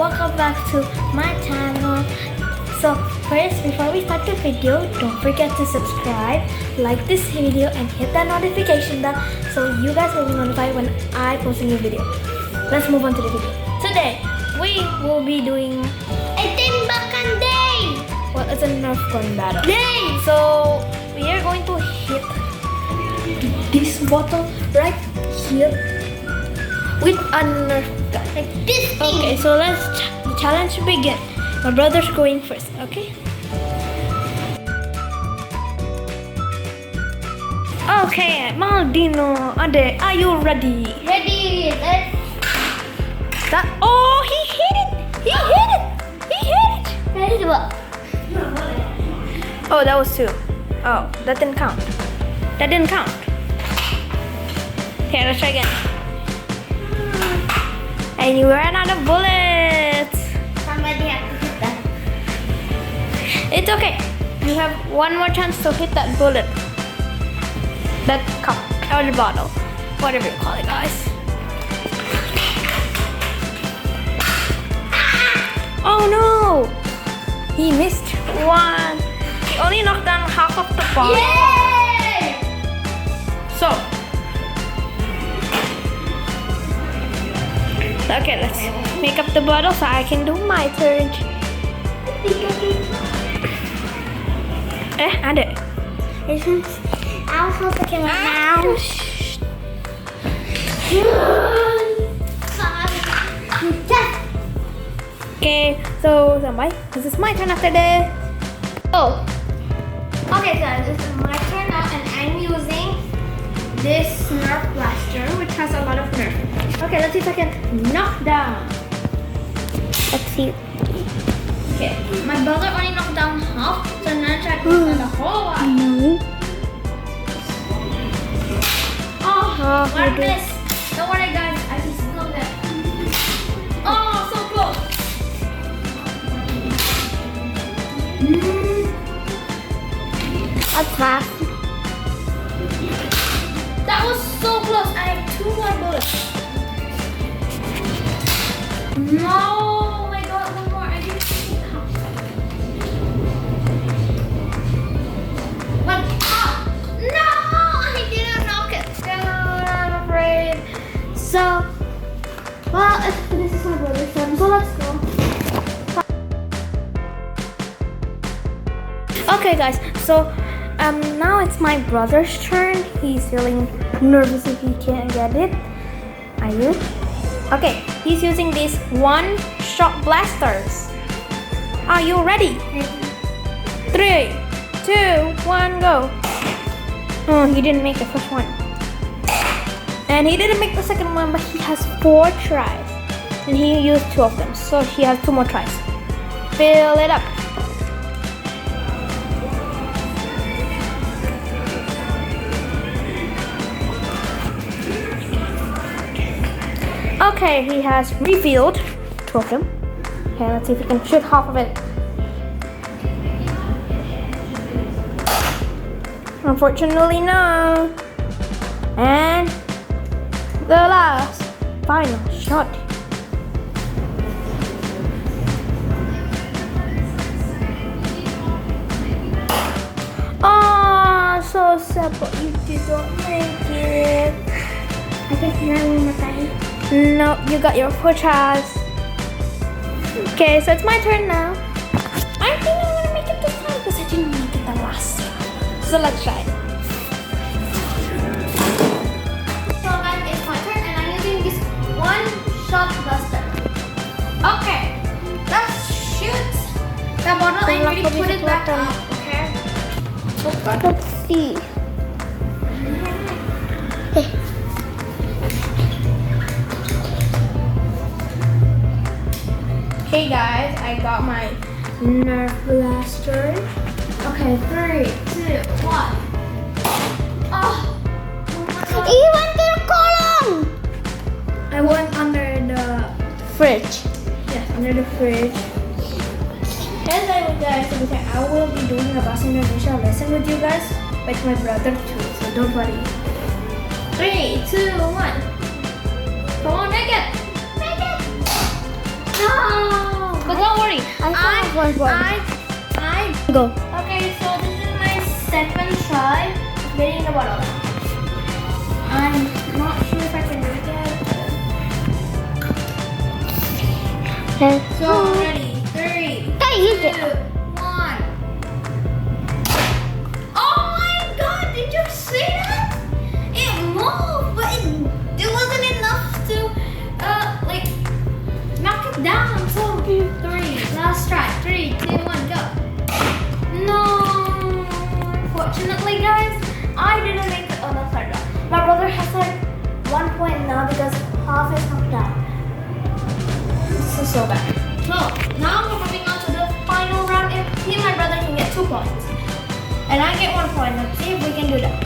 welcome back to my channel. So first, before we start the video, don't forget to subscribe, like this video, and hit that notification bell so you guys will be notified when I post a new video. Let's move on to the video. Today we will be doing a tembakan day. Well, it's a Nerf Gun Battle Day. So we are going to hit this bottle right here with a Nerf gun. Like this thing. Okay, so the challenge begin. My brother's going first, okay? Okay, Maldino, Ade, are you ready? Ready? Let's. Oh, he hit it! He hit it! He hit it! Ready to what? Oh, that was two. Oh, that didn't count. That didn't count. Okay, let's try again. And you ran out of bullets. Somebody has to hit that. It's okay. You have one more chance to hit that bullet. That cup or the bottle. Whatever you call it, guys. Oh no! He missed one. He only knocked down half of the bottle. Yay! So, okay, let's make up the bottle so I can do my turn. Ada. I'll hold the camera now. Okay, so sampai. This is my turn after this. Oh. Okay, so this is my turn now, and I'm using this Nerf blaster, which has a lot of Nerf. Okay, let's see if I can knock down. Let's see. Okay, my brother only knocked down half, so now I try to knock down the whole lot. No. Oh, what you miss? Don't worry, guys. I can still get. Oh, so close. That's fast. That was so close. I have two more bullets. No, I got one more. I didn't see it. But no, I didn't knock it down. I'm afraid. So, well, this is my brother's turn. So let's go. Okay, guys. So, now it's my brother's turn. He's feeling nervous if he can't get it. Are you? Okay, he's using these one-shot blasters. Are you ready? 3, 2, 1, go. Oh, he didn't make the first one. And he didn't make the second one, but he has 4 tries. And he used 2 of them, so he has 2 more tries. Fill it up. Okay, he has refilled 2 of them. Okay, let's see if we can shoot half of it. Unfortunately, no. And the last final shot. Oh, so sad, but you did not make it. I think now one more time. No, you got your 4 tries. Okay, so it's my turn now. I think I'm gonna make it this time because I didn't make it the last time. So let's try. So guys, it's my turn, and I'm using this one-shot blaster. Okay, let's shoot the bottle and really put it back up. Okay. Let's see. Hey guys, I got my Nerf blaster. Okay, 3, 2, 1. Oh, He went to the column. I went under the fridge. Yes, under the fridge. As I was guys, I will be doing a Bahasa Indonesia lesson with you guys, with my brother too. So don't worry. 3, 2, 1. Come on, make it. No! one point. I Go. Okay, so this is my second try of getting the bottle. I'm not sure if I can do it yet. So ready, 3, 2, 1. Oh my God! Did you see that? It moved, but it wasn't enough to like knock it down. So 3, last try. 3, 2, 1, go. No, unfortunately, guys, I didn't make it on the third round. My brother has like 1 point now because half is knocked out. This is so bad. So now we're moving on to the final round. If me and my brother can get 2 points, and I get 1 point. Let's see if we can do that.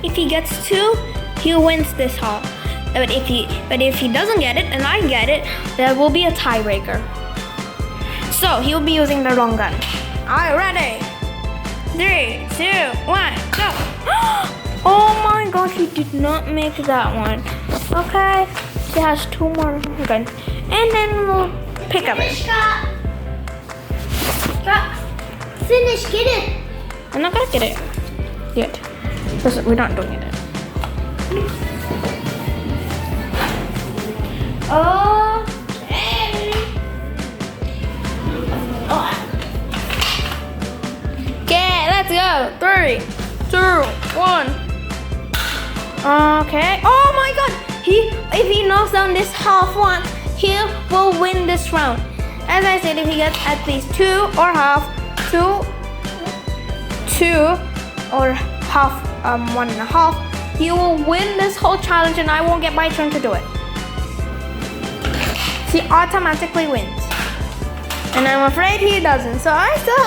If he gets 2, he wins this haul. But if he doesn't get it and I get it, there will be a tiebreaker. So he'll be using the wrong gun. Alright, ready? 3, 2, 1, go! Oh my gosh, he did not make that one. Okay, he has 2 more guns, and then we'll pick up it. Finish, get it. I'm not gonna get it yet. Because we're not doing it. Okay, let's go. 3, 2, 1. Okay. Oh my God! If he knocks down this half one, he will win this round. As I said, if he gets at least 2 or half, 2 or half, 1.5, he will win this whole challenge, and I won't get my turn to do it. He automatically wins, and I'm afraid he doesn't. So I still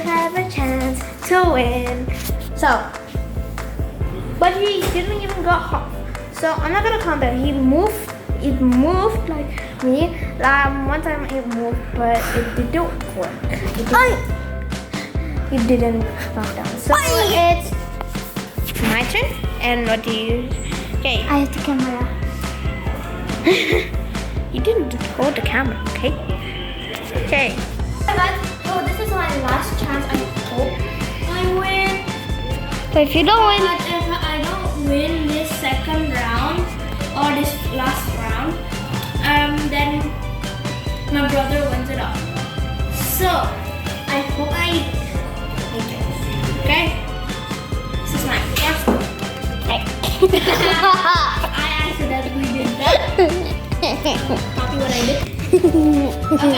have a chance to win. So, but he didn't even go half. So I'm not gonna count that. It moved like me. One time it moved, but it didn't work. It didn't knock down. So it's my turn. And what do you? Okay. I have the camera. You didn't hold the camera, okay? Okay. So this is my last chance. I hope I win. So if you don't win, But if I don't win this second round or this last round, then my brother wins it all. So I hope I make it. Okay? This is my first one. I accidentally did that. Copy what I did. Okay.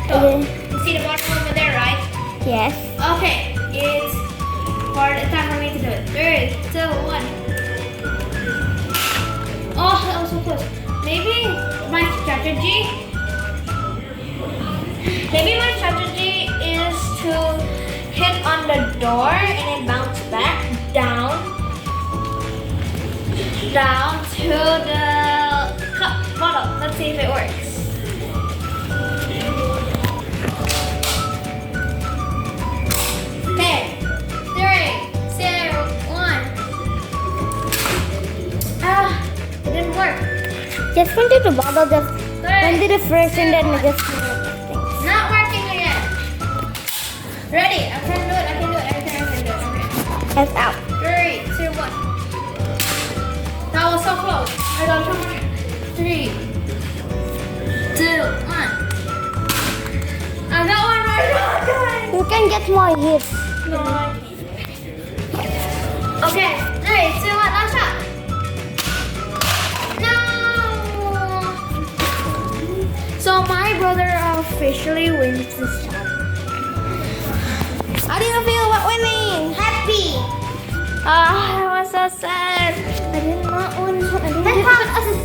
So, you see the bottom over there, right? yes. Okay, it's time for me to do it. 3, 2, 1. Oh, that was so close. Maybe my strategy is to hit on the door and then bounce back down to the cup bottle. Let's see if it works. Okay, 3, 2, 1. It didn't work. Just went to the bottle, just went to the first and then just Not working again. Ready? I can do it. Okay. F out. 3, 2, 1. That was so close. I got 2 more. 3, 2, 1. I got one right. You can get more hits. No, I can't. Okay, 3, 2, 1. Last shot. No. So my brother officially wins this challenge. How do you feel about winning? Happy. I was so sad. I did not win. I didn't get even a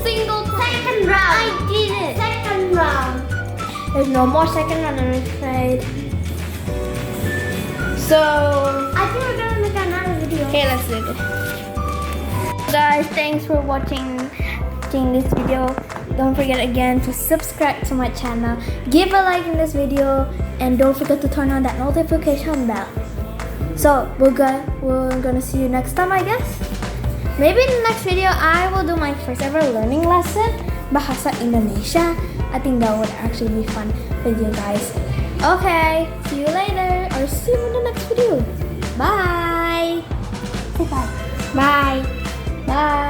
single Second round. I did it. Second round. There's no more second round, I'm afraid. So, I think we're gonna make another video. okay, let's do this. Guys, thanks for watching this video. Don't forget again to subscribe to my channel, give a like in this video, and don't forget to turn on that notification bell. So we're gonna see you next time, I guess. Maybe in the next video I will do my first ever learning lesson bahasa Indonesia. I think that would actually be fun with you guys. Okay, see you later or see you in the next video. Bye. Say bye. Bye. Bye.